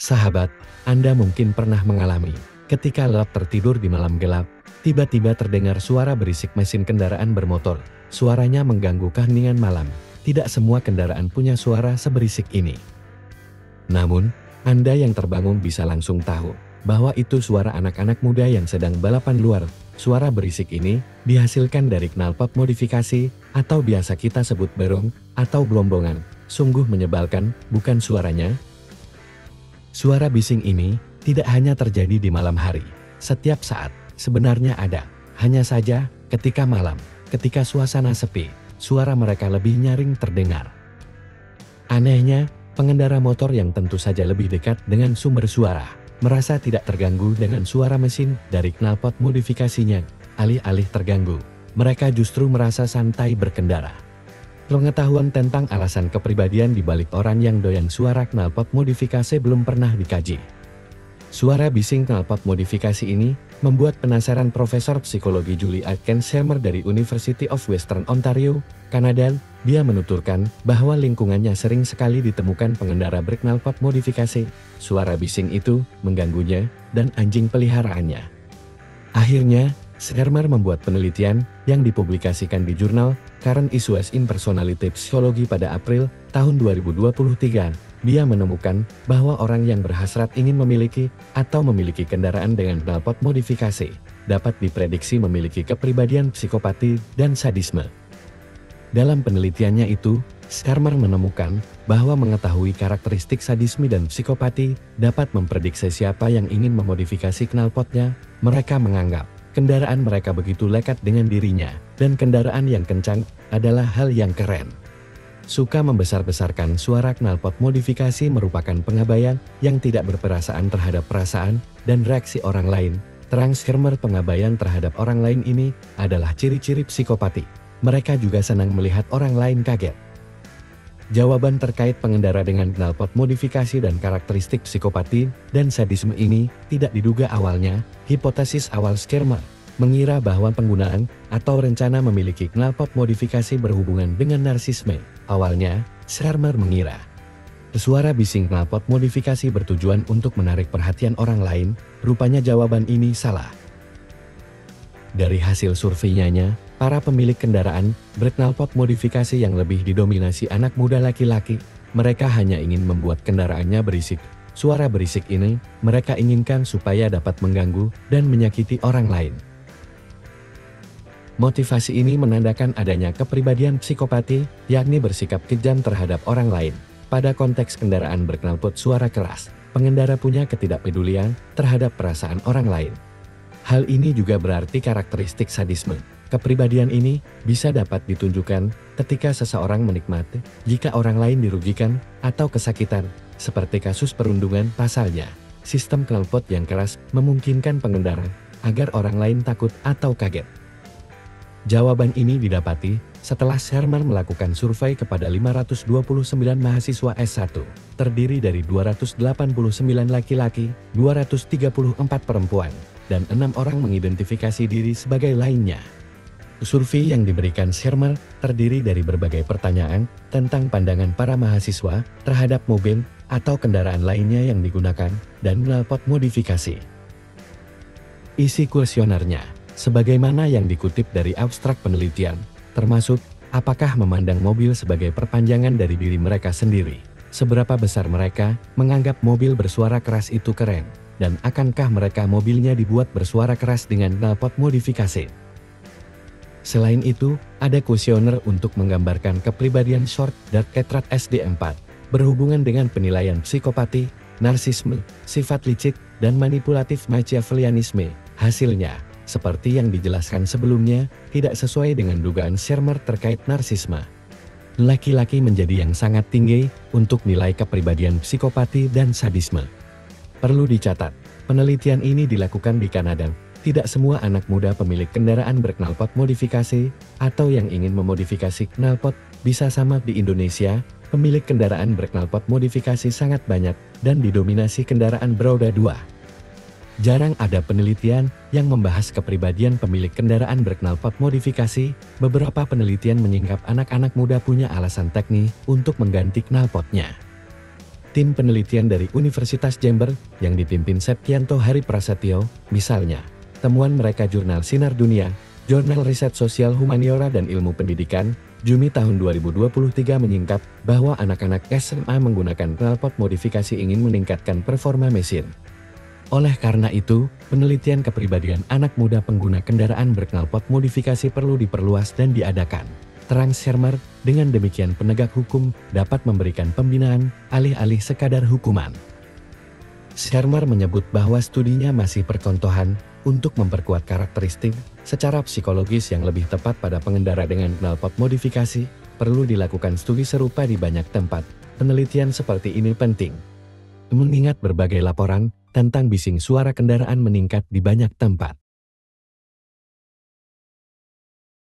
Sahabat, Anda mungkin pernah mengalami, ketika lelap tertidur di malam gelap, tiba-tiba terdengar suara berisik mesin kendaraan bermotor. Suaranya mengganggu keheningan malam. Tidak semua kendaraan punya suara seberisik ini. Namun, Anda yang terbangun bisa langsung tahu bahwa itu suara anak-anak muda yang sedang balapan luar. Suara berisik ini dihasilkan dari knalpot modifikasi, atau biasa kita sebut berong, atau gelombongan. Sungguh menyebalkan, bukan suaranya? Suara bising ini tidak hanya terjadi di malam hari. Setiap saat, sebenarnya ada. Hanya saja, ketika malam, ketika suasana sepi, suara mereka lebih nyaring terdengar. Anehnya, pengendara motor yang tentu saja lebih dekat dengan sumber suara, merasa tidak terganggu dengan suara mesin dari knalpot modifikasinya. Alih-alih terganggu, mereka justru merasa santai berkendara. Pengetahuan tentang alasan kepribadian di balik orang yang doyan suara knalpot modifikasi belum pernah dikaji. Suara bising knalpot modifikasi ini membuat penasaran Profesor Psikologi Julie Atkins-Helmer dari University of Western Ontario, Kanada. Dia menuturkan bahwa lingkungannya sering sekali ditemukan pengendara berknalpot modifikasi. Suara bising itu mengganggunya dan anjing peliharaannya. Akhirnya, Helmer membuat penelitian yang dipublikasikan di jurnal Current Issues in Personality Psychology pada April tahun 2023. Dia menemukan bahwa orang yang berhasrat ingin memiliki atau memiliki kendaraan dengan knalpot modifikasi dapat diprediksi memiliki kepribadian psikopati dan sadisme. Dalam penelitiannya itu, Helmer menemukan bahwa mengetahui karakteristik sadisme dan psikopati dapat memprediksi siapa yang ingin memodifikasi knalpotnya. Mereka menganggap kendaraan mereka begitu lekat dengan dirinya, dan kendaraan yang kencang adalah hal yang keren. Suka membesar-besarkan suara knalpot modifikasi merupakan pengabaian yang tidak berperasaan terhadap perasaan dan reaksi orang lain. Terang Helmer, pengabaian terhadap orang lain ini adalah ciri-ciri psikopati. Mereka juga senang melihat orang lain kaget. Jawaban terkait pengendara dengan knalpot modifikasi dan karakteristik psikopati dan sadisme ini tidak diduga awalnya. Hipotesis awal Helmer mengira bahwa penggunaan atau rencana memiliki knalpot modifikasi berhubungan dengan narsisme. Awalnya, Helmer mengira suara bising knalpot modifikasi bertujuan untuk menarik perhatian orang lain. Rupanya jawaban ini salah. Dari hasil surveinya, para pemilik kendaraan berknalpot modifikasi yang lebih didominasi anak muda laki-laki. Mereka hanya ingin membuat kendaraannya berisik. Suara berisik ini mereka inginkan supaya dapat mengganggu dan menyakiti orang lain. Motivasi ini menandakan adanya kepribadian psikopati, yakni bersikap kejam terhadap orang lain. Pada konteks kendaraan berknalpot suara keras, pengendara punya ketidakpedulian terhadap perasaan orang lain. Hal ini juga berarti karakteristik sadisme. Kepribadian ini bisa dapat ditunjukkan ketika seseorang menikmati jika orang lain dirugikan atau kesakitan, seperti kasus perundungan. Pasalnya, sistem knalpot yang keras memungkinkan pengendara agar orang lain takut atau kaget. Jawaban ini didapati setelah Helmer melakukan survei kepada 529 mahasiswa S1, terdiri dari 289 laki-laki, 234 perempuan, dan 6 orang mengidentifikasi diri sebagai lainnya. Survei yang diberikan Helmer terdiri dari berbagai pertanyaan tentang pandangan para mahasiswa terhadap mobil atau kendaraan lainnya yang digunakan dan knalpot modifikasi. Isi kuesionernya, sebagaimana yang dikutip dari abstrak penelitian, termasuk apakah memandang mobil sebagai perpanjangan dari diri mereka sendiri, seberapa besar mereka menganggap mobil bersuara keras itu keren, dan akankah mereka mobilnya dibuat bersuara keras dengan knalpot modifikasi. Selain itu, ada kuesioner untuk menggambarkan kepribadian short dark tetrad SD4, berhubungan dengan penilaian psikopati, narsisme, sifat licik, dan manipulatif Machiavellianisme. Hasilnya, seperti yang dijelaskan sebelumnya, tidak sesuai dengan dugaan Helmer terkait narsisme. Laki-laki menjadi yang sangat tinggi untuk nilai kepribadian psikopati dan sadisme. Perlu dicatat, penelitian ini dilakukan di Kanada. Tidak semua anak muda pemilik kendaraan berknalpot modifikasi atau yang ingin memodifikasi knalpot bisa sama di Indonesia. Pemilik kendaraan berknalpot modifikasi sangat banyak dan didominasi kendaraan beroda 2. Jarang ada penelitian yang membahas kepribadian pemilik kendaraan berknalpot modifikasi. Beberapa penelitian menyingkap anak-anak muda punya alasan teknis untuk mengganti knalpotnya. Tim penelitian dari Universitas Jember yang dipimpin Septianto Hari Prasetyo, misalnya, temuan mereka jurnal Sinar Dunia, Jurnal Riset Sosial Humaniora dan Ilmu Pendidikan, Juni tahun 2023 menyingkap bahwa anak-anak SMA menggunakan knalpot modifikasi ingin meningkatkan performa mesin. Oleh karena itu, penelitian kepribadian anak muda pengguna kendaraan berknalpot modifikasi perlu diperluas dan diadakan. Terang Shermer, dengan demikian penegak hukum dapat memberikan pembinaan, alih-alih sekadar hukuman. Shermer menyebut bahwa studinya masih percontohan untuk memperkuat karakteristik secara psikologis yang lebih tepat pada pengendara dengan knalpot modifikasi, perlu dilakukan studi serupa di banyak tempat. Penelitian seperti ini penting, mengingat berbagai laporan tentang bising suara kendaraan meningkat di banyak tempat.